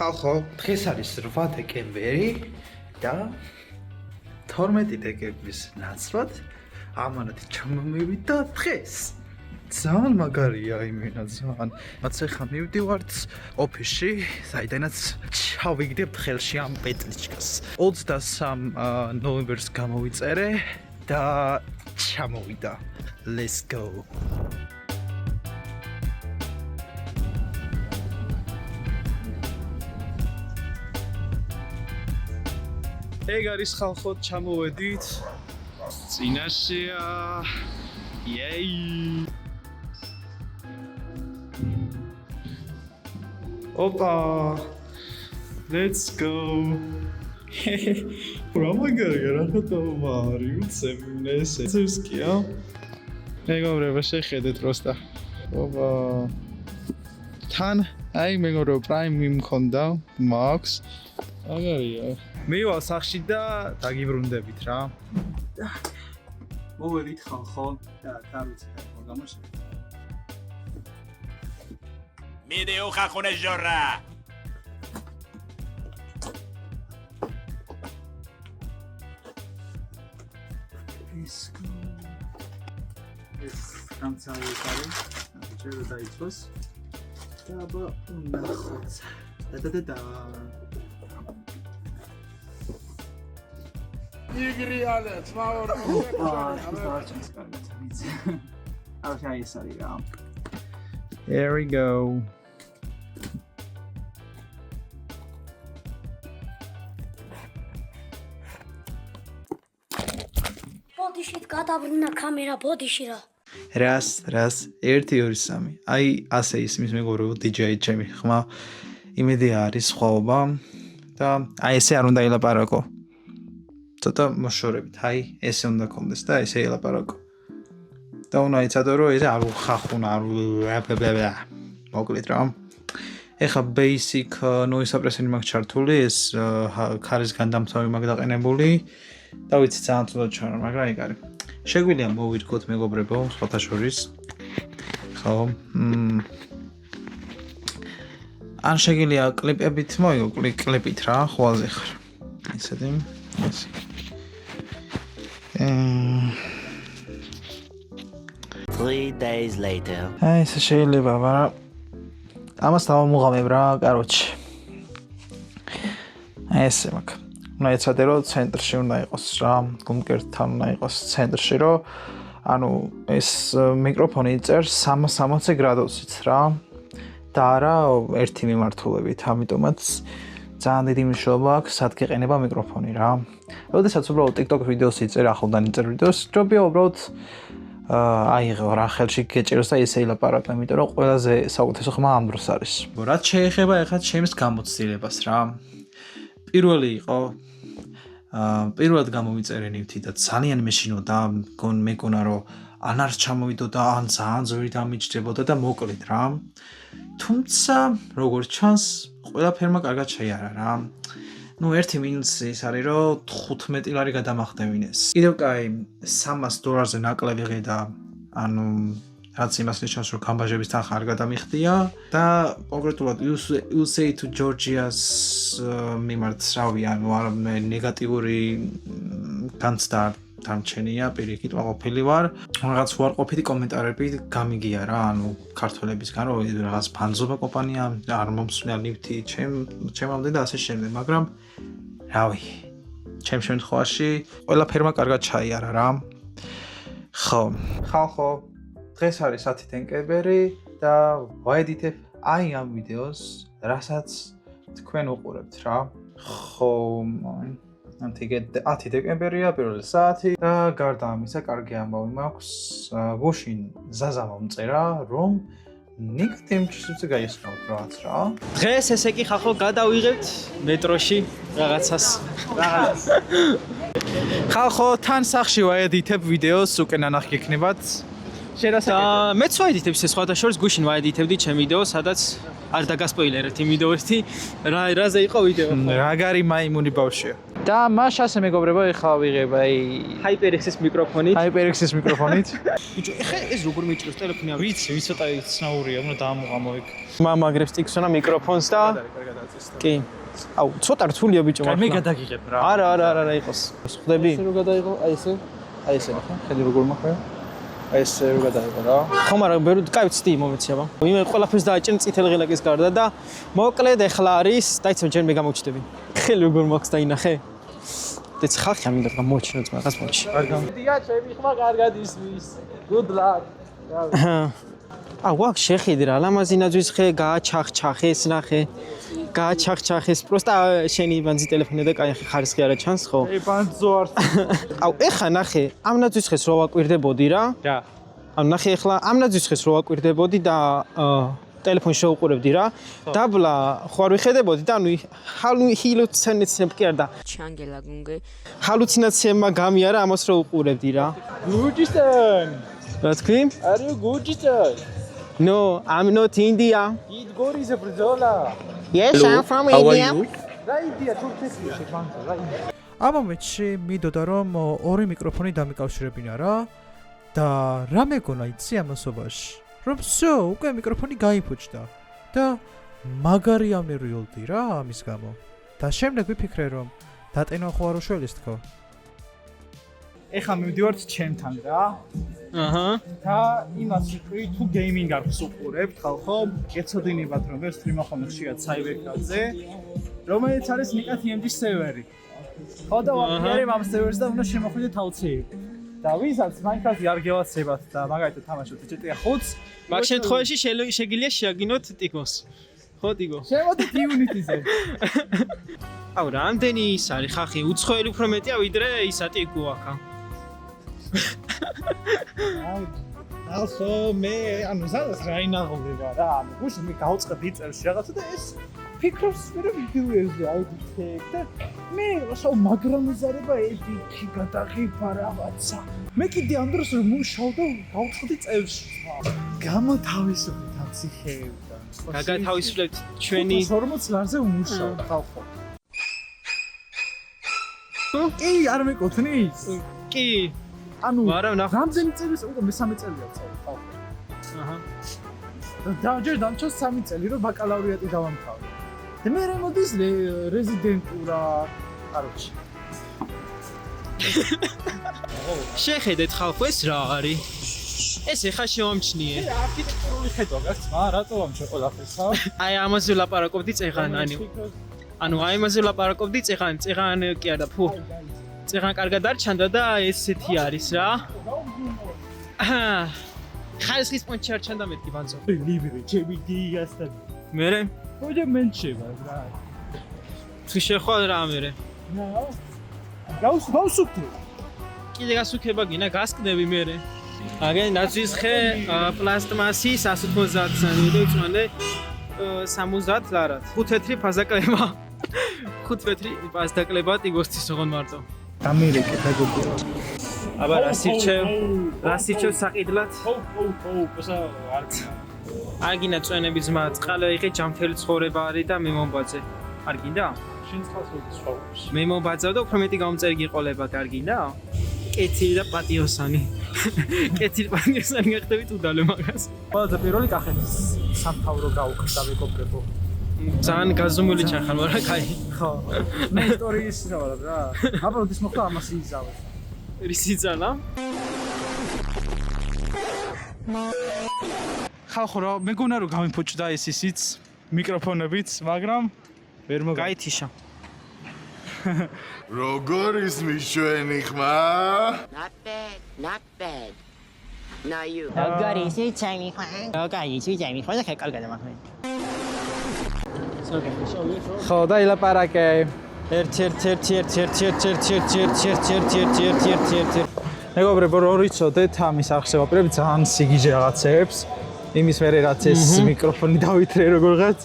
ხალხო, დღეს არის 8 დეკემბერი და 12 დეკემბრის ნაცვლად ამანათი ჩამომივით და დღეს ძალიან მაგარია იმენა ძალიან. რაც ახლა მივდივართ ოფისში, საიდანაც ჩავიგდებთ ხელში ამ პეტლიჩკას. 23 ნოემბერს გამოვიწერე და ჩამოვიდა. Let's go. ეგ არის ხალხო, ჩამოვედით. წინაშეა. Yay! Opa! Let's go! პრომაგარია რა ხოთობა არის, უცებინეს ეცევსკია. მეგობრებო, შეხედეთ როსტა. ოპა. თან, აი მეგობრებო, პრაიმი მქონდა, მაქვს. აგარია. მივალ სახში და დაგიბრუნდებით რა. მოვედით ხალხო და თავიც გამოსვით. Mideu ხახუნე ჟორა. ეს გამცავი არის, შეიძლება დაიწყოს. და აბა ნახოთ. და. Igri ale, mało Here we go. ბოდიშით გადაბრუნა კამერა ბოდიში რა. რას 1 2 3. აი ასე ისმის მეგობრებო DJ ჩემი ხმა. იმედი არის სხვაობა და აი ესე არ უნდა ილაპარაკო. ცოტა მოშორებით, აი ესე უნდა კონდეს და ესე ელაპარაკო. და უნდა იცადო რომ ეს არ ხახუნა, არ მოკლედ რა. ეხა basic noise suppressor-ი მაქვს ჩართული, ეს ქარის განდამთავი მაქვს დაყენებული და ვიცი ძალიან თუდა ჩანა, მაგრამ ეგ არის. შეგვიძლია მოვირგოთ მეგობრებო, სხვათა შორის. ხო. ან შეგიძლია კლიპებით მოიგო, კლიპით რა, ხვალზე ხარ. ისეთი. ესე. 3 days later. აი ეს შეიძლება, მაგრამ ამას დავამუღამებ რა, კაროჩი. აი ესე მაქვს. უნდა ეცადე რომ ცენტრში უნდა იყოს რა, გუმკერთან უნდა იყოს ცენტრში, რომ ანუ ეს მიკროფონი წერს 360 გრადუსით რა. და არა ერთი მიმართულებით, ამიტომაც ძალიან დიდი მნიშვნელობა აქვს, სად გეყენება მიკროფონი რა. როდესაც უბრალოდ TikTok ვიდეოს იწერ, ახლდან იწერ ვიდეოს, ჯობია უბრალოდ აიღო რა ხელში გეჭიროს და ესე ილაპარაკო, იმიტომ რომ ყველაზე საუკეთესო ხმა ამ დროს არის. რაც შეეხება ახლა ჩემს გამოცდილებას რა. პირველი იყო პირველად გამოვიწერე ნივთი და ძალიან მეშინოდა, მეკონა რომ ან არ ჩამოვიდოდა, ან ძალიან ძვირი დამიჯდებოდა და მოკლედ რა. თუმცა როგორც ჩანს, ყველაფერმა კარგად შეიარა რა. ნუ ერთი მინუსი ის არის რომ 15 ლარი გადამახდევინეს. კიდევ კაი $300-ზე ნაკლები ღედა, ანუ რაც იმას ნიშნავს რომ გამბაჟების თანხა არ გადამიხდია და კონკრეტულად USA to Georgia-ს მიმართ რავი, ანუ არ ნეგატიური განცდა დამჩენია, პირიქით ყოფილი ვარ. რაღაც უარყოფითი კომენტარები გამიგია რა, ანუ ქართველებისგან რომ რაღაც ფანზობა კომპანია არ მომსვლია ნივთი ჩემამდე და ასე შემდეგ, მაგრამ რავი, ჩემ შემთხვევაში ყველაფერმა კარგად ჩაიარა რა. ხო, ხალხო, დღეს არის 10 დეკემბერი და ვაედიტებ აი ამ ვიდეოს, რასაც თქვენ უყურებთ რა. ხო, 10 დეკემბერია, პირველი საათი და გარდა ამისა, კარგი ამბავი მაქვს. გუშინ ზაზა მომწერა, რომ ნიკტემჩიც გაისწავლოთ რაღაც რა. დღეს ესე კი ხახო გადავიღებთ მეტროში რაღაცას. ხალხო, თან სახში ვაედიტებ ვიდეოს, უკვე ნანახი გექნებათ. და მეც ვაედიტებ ეს სხვათა შორის, გუშინ ვაედიტებდი ჩემ ვიდეოს, სადაც არ დაგასპოილერეთ იმ ვიდეოში რაზე იყო ვიდეო. რაგარი მაიმუნი ბავშვია. და მას ასე მეგობრებო, ეხლა ვიღებ აი HyperX-ის მიკროფონით. HyperX-ის მიკროფონით. ბიჭო, ეხლა ეს როგორ მიჭროს ტელეფონი? ვიცი, ცოტა ცნაურია, უნდა დაამოღამო იქ. მაგრებს ტიქსონა მიკროფონს და კი. აუ, ცოტა რთულია ბიჭო, მე გადაგიღებ რა. არა, იყოს. ხვდები? ესე რო გადაიღო, აი ესე ნახე, ხედი როგორ მაქვს. აი ესე რო გადაიღო რა. ხო, მაგრამ კაი ვცდი მომეცი აბა. იმე ყველაფერს დააჭერე წითელ ღილაკის გარდა და მოკლედ ეხლა არის, დაიცო ჯერ მე გამოვჩდები. ხელი როგორ მაქვს დაინახე? დეც ხალხი ამინდა გამოჩნდა მაგას მოჩი. დია, ჩემი ხმა კარგად ისმის. Good luck. ვაკ შეხედი რა, ლამაზინაძვის ხე გააჩახჩახეს ნახე. გააჩახჩახეს, პროსტა შენი ბანძი ტელეფონი და კაი ხარისხი არა ჩანს ხო? ე ბანძო არც. აუ, ეხა ნახე, ამ ნაძვის ხეს რო ვაკვირდებოდი რა. რა. ანუ ნახე ეხლა ამ ნაძვის ხეს რო ვაკვირდებოდი და ტელეფონს შევუყურებდი რა. დაბლა ხო არ ვიხედებოდი და ანუ ჰალუცინაციები კი არ და ჩანგელა გუნგე ჰალუცინაციებმა გამიარა ამას რო უყურებდი რა. Gurjistan. რა თქვი? Are you Gurjistan? No, I'm not India. Eat goris a brizola. Yes, I'm from India. რა იდეა თურქეთია შეგვანძა რა იდეა. ამ მომენტში მინდოდა რომ ორი მიკროფონი დამიკავშირებინა რა და რა მეგონა იცი ამასობაში რომ всё უკვე მიკროფონი გაიფუჭდა და მაგარი ამნერვიულდი რა ამის გამო და შემდეგ ვიფიქრე რომ დატენვა ხო არ უშველის თქო ეხლა მივდივართ ჩემთან რა აჰა და იმას ვიტყვი თუ გეიმინგ არ ვსუყურებთ ხალხო გეცოდინებათ რომ ეს სტრიმა ხომ ხშირად საიბერკაზე რომელიც არის ნიკა TMG სერვერი ხო და ვაფიარებ ამ სერვერს და უნდა შემოხვიდეთ აუცილებლად და ვისაც Minecraft-ი არ გევაცებათ და მაგალითად თამაშობთ GTA 5-ს მაგ შემთხვევაში შეგიძლია შეაგინოთ ტიგოს ხო ტიგო შემოდით Unity-ზე აუ რამდენი ის არის ხახი უცხოელი უფრო მეტია ვიდრე ისა ტიგო ახლა Also მე ანუ ზადას რა ინაღობება რა ანუ გუშინ მე გავწყდი წერში რაღაცა და ეს ფიქრობს მე ვიდეოებზე აუდიტებ და მე რასო მაგრამიზარება ედიქი გადაღება რაღაცა მე კიდე ამ დროს რომ მუშაობ და გავწყდი წერში გამოთავისუფლეთ ამ ციხეებიდან გაგათავისუფლებთ ჩვენი 40 ლარზე უმუშაობ ხალხო კი არ მეკუთვნის კი ანუ მაგრამ ნახე რამდენი წელი უკვე მე-3 წელია ვწავ ხალხო აჰა და ჯერ დამჭო 3 წელი რომ ბაკალავრიატი დავამთავრე და მე მოდის რეზიდენტურა კაროჩი შეხედეთ ხალხო ეს რა არის ეს ეხა შევამჩნიე არქიტექტურული ხედვა გაქვს რატო ამჩო ყველაფერსა აი ამაზე ვლაპარაკობდი წეღან ანუ აი ამაზე ვლაპარაკობდი წეღან კი არა ფუ წეღან კარგად არ ჩანდა და ესეთი არის რა ხალხის პონჩი არ ჩანდა მეთქი ბანძო ლიბრი ჩემი დიასთან მერე ოჯე მენჩება რა თუ შეხვალ რა მერე გავსუქდი კიდე გასუქება გინა გასკდები მერე აგენ ნაცის ხე პლასტმასი 190 სანტიმეტრი წვანე 70 ლარად 5 თეთრი ფაზაკლება 5 თეთრი ფაზაკლება ტიგოსთვის ოღონ მარტო ამერიკა დაგობია აბა რა სირჩევ საყიდლად პოსა არ გინდა წვენების ძმა წყალე იყე ჯამთელი ცხოვრება არის და მე მომბაძე არ გინდა შენ წყალს ვიწვავს მე მომბაძავ და უფრო მეტი გამწერი გიყოლება არ გინდა კეთილი და პატიოსანი კეთილი პატიოსანი გახდებით უდალე მაგას ყველაზე პირველი კახეთის სამთავრო გაუხდა მეგობრებო ძალიან გაზომული ჩახარ მაგრამ კაი ხო მე ისტორიის ვარ რა აბა როდის მოხდა ამას იზავე რისიძალა ხალხო რა მეგონა რომ გამიფუჭდა ეს ისიც მიკროფონებიც მაგრამ ვერ მოგა გაითიშა როგორ ისმის ჩვენი ხმა? not bad now you როგორი სიჩაიმი ხო და კარგად მაქვს ხო და ილაპარაკე ერთ მეგობრებო რო რიცოდეთ ამის ახსევა პრები ძალიან სიგიჟე რაღაცებს იმის მერე რაც ეს მიკროფონი დავითრე როგორღაც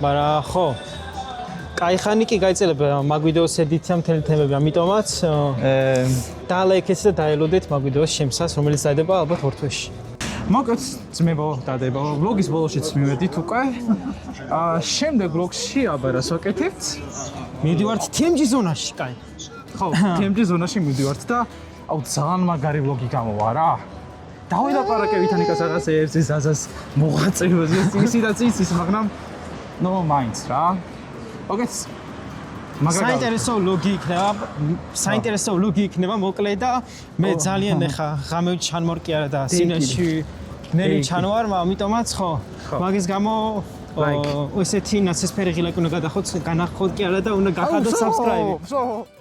მაგრამ ხო კაი ხანი კი გაიწელება მაგ ვიდეოს ედიტია მთელი თემები ამიტომაც დალაიქეთ და დაელოდეთ მაგ ვიდეოს შემსას რომელიც დადება ალბათ ორ თვეში მოგეთ ძმებო დადება ვლოგის ბოლოშიც მივედით უკვე შემდეგ ბლოგში აბარას ვაკეთებთ. მივდივართ TMG ზონაში, კაი. ხო, TMG ზონაში მივდივართ და აუ ძალიან მაგარი ბლოგი გამოვა რა. დავიდაპარაკე ვითანიკას რაღაც ერთ ზაზას მოღვაწეობაზე ისიც იცის, მაგრამ ნო მაინც რა. ოკეც. საინტერესო ლოგი იქნება მოკლე და მე ძალიან ეხა ღამე ჩანმორკიარა და სინაში ნელი ჩანვარ, ამიტომაც ხო. მაგის გამო ესეთი ნაცისფერი ღილაკი უნდა გადახოთ, განახოთ კი არა და უნდა გახადოთ subscribe.